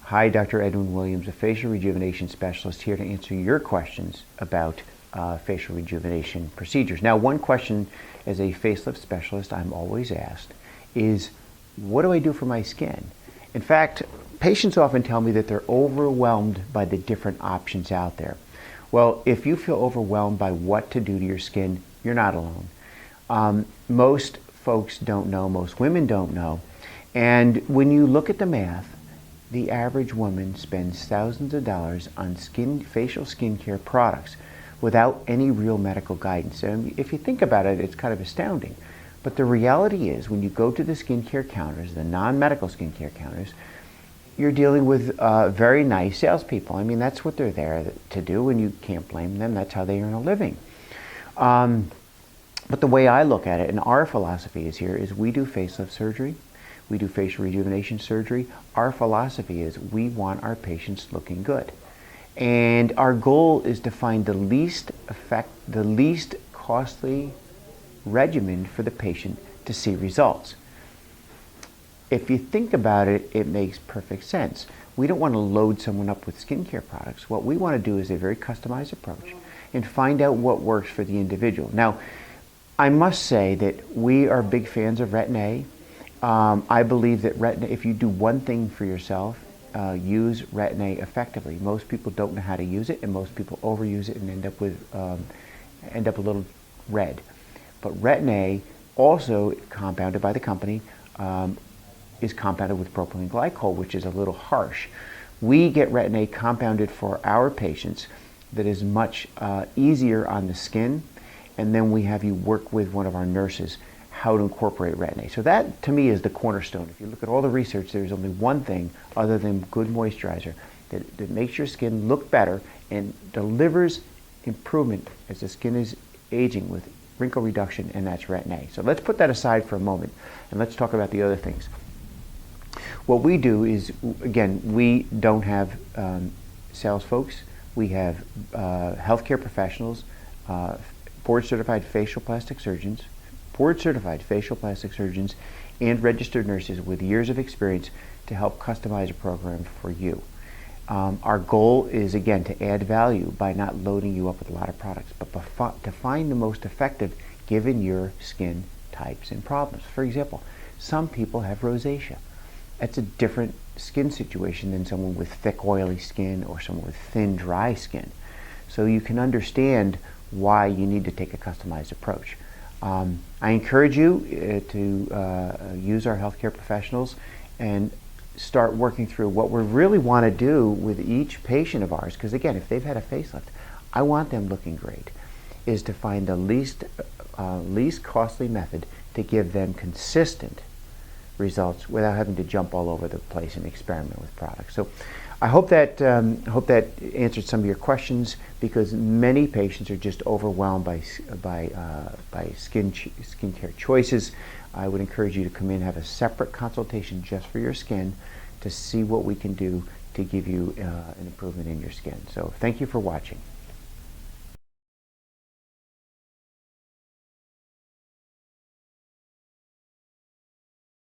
Hi, Dr. Edwin Williams, a facial rejuvenation specialist, here to answer your questions about facial rejuvenation procedures. Now, one question as a facelift specialist I'm always asked is, what do I do for my skin? In fact, patients often tell me that they're overwhelmed by the different options out there. Well, if you feel overwhelmed by what to do to your skin, you're not alone. Most folks don't know, most women don't know, and when you look at the math, the average woman spends thousands of dollars on facial skincare products without any real medical guidance. And if you think about it, it's kind of astounding. But the reality is, when you go to the skincare counters, the non-medical skincare counters, you're dealing with very nice salespeople. I mean, that's what they're there to do, and you can't blame them. That's how they earn a living. But the way I look at it, and our philosophy is here, is we do facelift surgery. We do facial rejuvenation surgery. Our philosophy is we want our patients looking good. And our goal is to find the least costly regimen for the patient to see results. If you think about it, it makes perfect sense. We don't want to load someone up with skincare products. What we want to do is a very customized approach and find out what works for the individual. Now, I must say that we are big fans of Retin-A. I believe that Retin-A, if you do one thing for yourself, use Retin-A effectively. Most people don't know how to use it, and most people overuse it and end up a little red. But Retin-A, also compounded by the company, is compounded with propylene glycol, which is a little harsh. We get Retin-A compounded for our patients that is much easier on the skin, and then we have you work with one of our nurses how to incorporate Retin-A. So that, to me, is the cornerstone. If you look at all the research, there's only one thing other than good moisturizer that makes your skin look better and delivers improvement as the skin is aging with wrinkle reduction, and that's Retin-A. So let's put that aside for a moment, and let's talk about the other things. What we do is, again, we don't have sales folks. We have healthcare professionals, board-certified facial plastic surgeons, and registered nurses with years of experience to help customize a program for you. Our goal is, again, to add value by not loading you up with a lot of products, but to find the most effective given your skin types and problems. For example, some people have rosacea. That's a different skin situation than someone with thick, oily skin or someone with thin, dry skin. So you can understand why you need to take a customized approach. I encourage you to use our healthcare professionals and start working through what we really want to do with each patient of ours, because again, if they've had a facelift, I want them looking great, is to find the least costly method to give them consistent results without having to jump all over the place and experiment with products. So I hope that answered some of your questions, because many patients are just overwhelmed by skincare choices. I would encourage you to come in and have a separate consultation just for your skin to see what we can do to give you an improvement in your skin. So thank you for watching.